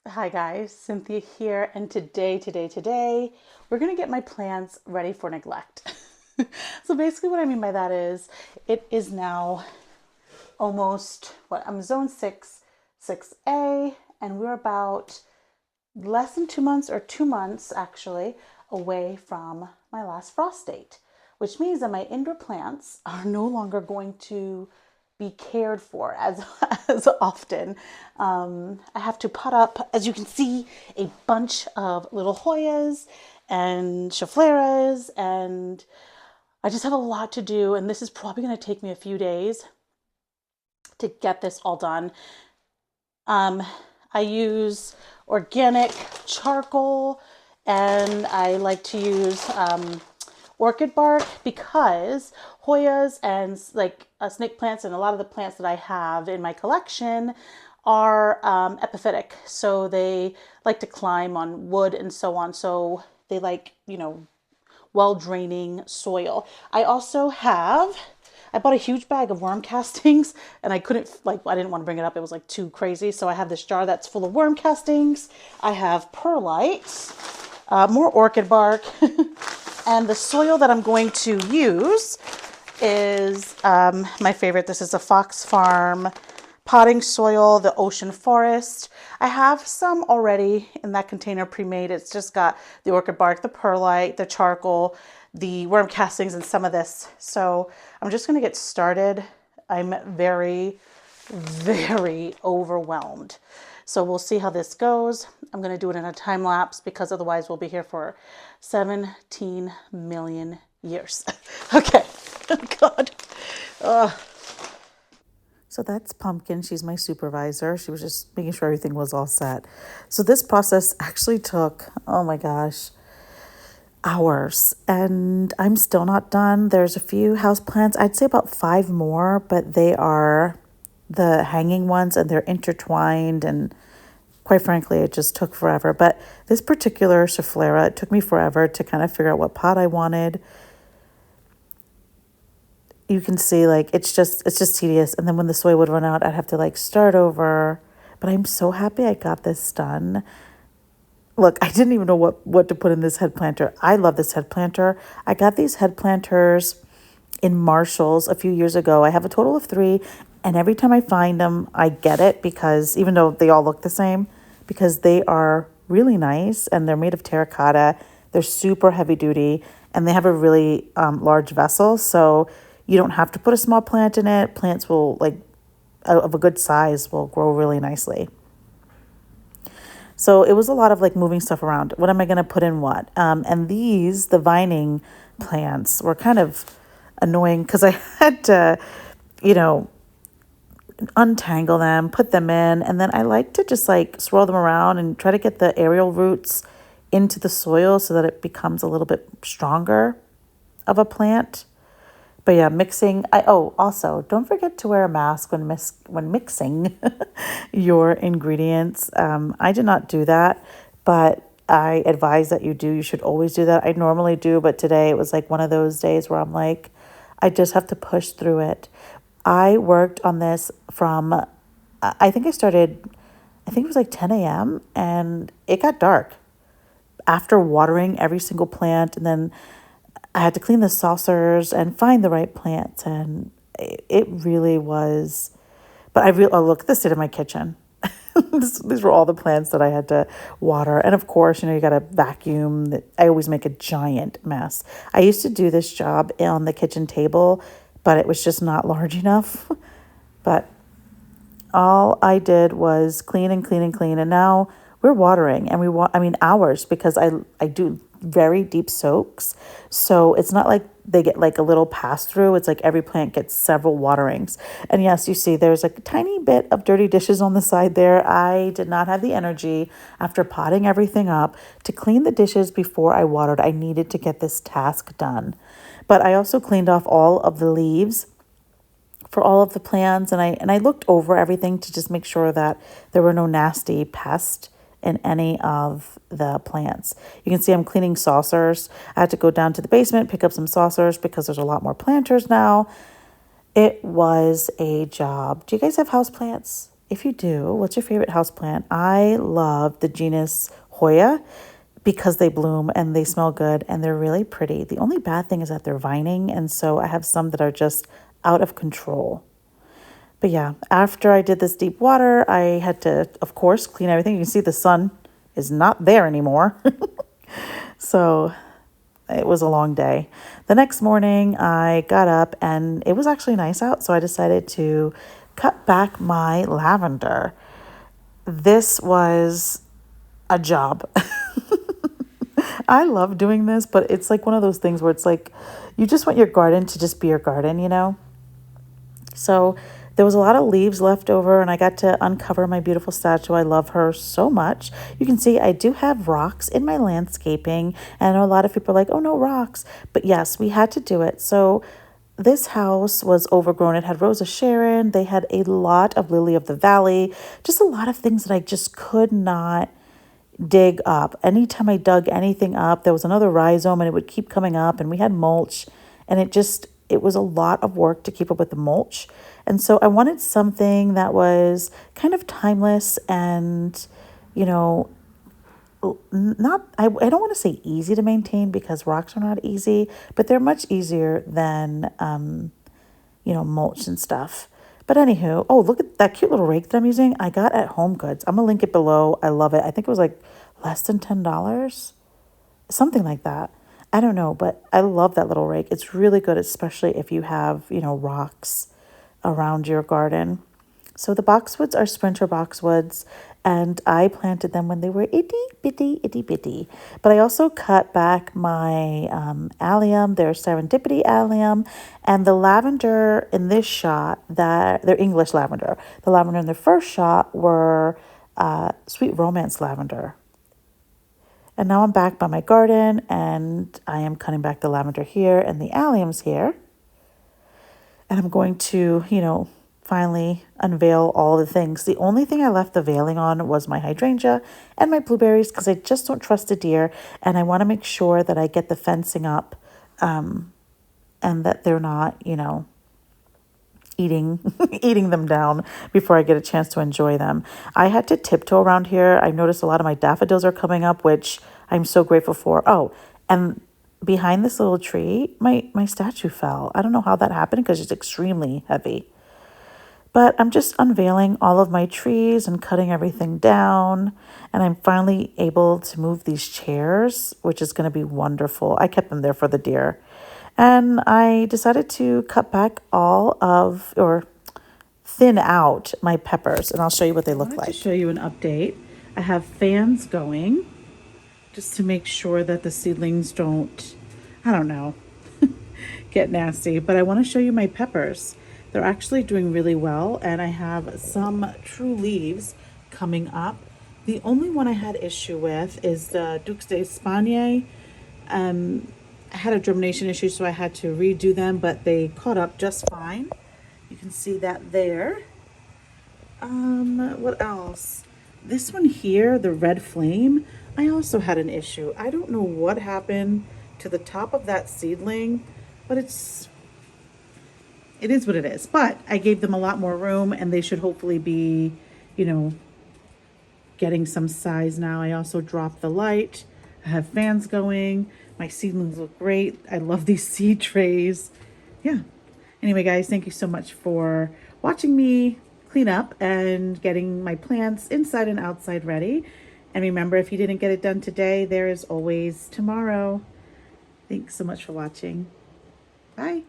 Hi guys, Cynthia here, and today, we're gonna get my plants ready for neglect. So basically what I mean by that is it is now almost I'm zone 6, 6A, and we're about less than 2 months or 2 months actually away from my last frost date, which means that my indoor plants are no longer going to be cared for as as often. I have to pot up, as you can see, a bunch of little Hoyas and Scheffleras, and I just have a lot to do. And this is probably going to take me a few days to get this all done. Um, I use organic charcoal, and I like to use orchid bark because Hoyas and snake plants and a lot of the plants that I have in my collection are epiphytic. So they like to climb on wood and so on. So they like, well draining soil. I bought a huge bag of worm castings, and I didn't want to bring it up. It was like too crazy. So I have this jar that's full of worm castings. I have perlite, more orchid bark, and the soil that I'm going to use is my favorite. This is a Fox Farm potting soil, the ocean forest. I have some already in that container pre-made. It's just got the orchid bark, the perlite, the charcoal, the worm castings, and some of this. So I'm just going to get started. I'm very, very overwhelmed. So we'll see how this goes. I'm going to do it in a time lapse because otherwise we'll be here for 17 million years. Okay. Oh, God. So that's Pumpkin. She's my supervisor. She was just making sure everything was all set. So this process actually took, oh my gosh, hours. And I'm still not done. There's a few house plants. I'd say about 5 more, but they are the hanging ones and they're intertwined, and quite frankly, it just took forever. But this particular Schefflera, it took me forever to kind of figure out what pot I wanted. You can see it's just tedious. And then when the soy would run out, I'd have to start over. But I'm so happy I got this done. Look, I didn't even know what to put in this head planter. I love this head planter. I got these head planters in Marshall's a few years ago. I have a total of 3, and every time I find them, I get it, because even though they all look the same, because they are really nice and they're made of terracotta. They're super heavy duty, and they have a really large vessel, so you don't have to put a small plant in it. Plants will of a good size will grow really nicely. So it was a lot of moving stuff around. What am I going to put in what? And the vining plants were kind of annoying because I had to, you know, untangle them, put them in, and then I like to just swirl them around and try to get the aerial roots into the soil so that it becomes a little bit stronger of a plant. But yeah, mixing. Also don't forget to wear a mask when mixing your ingredients. I did not do that, but I advise that you do. You should always do that. I normally do, but today it was one of those days where I'm I just have to push through it. I worked on this from, I think I started, I think it was 10 a.m. and it got dark after watering every single plant, and then I had to clean the saucers and find the right plants, and it really was. But oh, look at the state of my kitchen. These were all the plants that I had to water, and of course, you got to vacuum. I always make a giant mess. I used to do this job on the kitchen table, but it was just not large enough. But all I did was clean and clean and clean, and now we're watering, and hours, because I do very deep soaks. So it's not like they get a little pass through. It's every plant gets several waterings. And yes, you see there's a tiny bit of dirty dishes on the side there. I did not have the energy after potting everything up to clean the dishes before I watered. I needed to get this task done. But I also cleaned off all of the leaves for all of the plants, and I looked over everything to just make sure that there were no nasty pests in any of the plants. You can see I'm cleaning saucers. I had to go down to the basement, pick up some saucers because there's a lot more planters now. It was a job. Do you guys have house plants? if you do, what's your favorite houseplant? I love the genus Hoya because they bloom and they smell good and they're really pretty. The only bad thing is that they're vining, and so I have some that are just out of control. But yeah, after I did this deep water, I had to, of course, clean everything. You can see the sun is not there anymore. So it was a long day. The next morning, I got up and it was actually nice out, so I decided to cut back my lavender. This was a job. I love doing this, but it's like one of those things where it's like you just want your garden to just be your garden, you know? So there was a lot of leaves left over, and I got to uncover my beautiful statue. I love her so much. You can see I do have rocks in my landscaping, and I know a lot of people are like, oh, no rocks. But yes, we had to do it. So this house was overgrown. It had Rose of Sharon. They had a lot of Lily of the Valley, just a lot of things that I just could not dig up. Anytime I dug anything up, there was another rhizome and it would keep coming up, and we had mulch, and it was a lot of work to keep up with the mulch. And so I wanted something that was kind of timeless and, you know, not, I don't want to say easy to maintain because rocks are not easy, but they're much easier than, mulch and stuff. But anywho, oh, look at that cute little rake that I'm using. I got at Home Goods. I'm going to link it below. I love it. I think it was like less than $10, something like that. I don't know, but I love that little rake. It's really good, especially if you have, rocks around your garden. So the boxwoods are sprinter boxwoods, and I planted them when they were itty bitty. But I also cut back my allium, their serendipity allium, and the lavender in this shot, that they're English lavender. The lavender in the first shot were sweet romance lavender. And now I'm back by my garden, and I am cutting back the lavender here and the alliums here. And I'm going to, finally unveil all the things. The only thing I left the veiling on was my hydrangea and my blueberries because I just don't trust the deer, and I want to make sure that I get the fencing up and that they're not, eating eating them down before I get a chance to enjoy them. I had to tiptoe around here. I noticed a lot of my daffodils are coming up, which I'm so grateful for. Oh, and behind this little tree, my statue fell. I don't know how that happened because it's extremely heavy. But I'm just unveiling all of my trees and cutting everything down. And I'm finally able to move these chairs, which is going to be wonderful. I kept them there for the deer. And I decided to cut back or thin out my peppers. And I'll show you what they look like. To show you an update. I have fans going just to make sure that the seedlings don't, I don't know, get nasty. But I want to show you my peppers. They're actually doing really well, and I have some true leaves coming up. The only one I had issue with is the Dukes de Espagne. I had a germination issue, so I had to redo them, but they caught up just fine. You can see that there. What else? This one here, the red flame, I also had an issue. I don't know what happened to the top of that seedling, but it is what it is. But I gave them a lot more room, and they should hopefully be, getting some size now. I also dropped the light. I have fans going. My seedlings look great. I love these seed trays. Yeah. Anyway, guys, thank you so much for watching me clean up and getting my plants inside and outside ready. And remember, if you didn't get it done today, there is always tomorrow. Thanks so much for watching. Bye.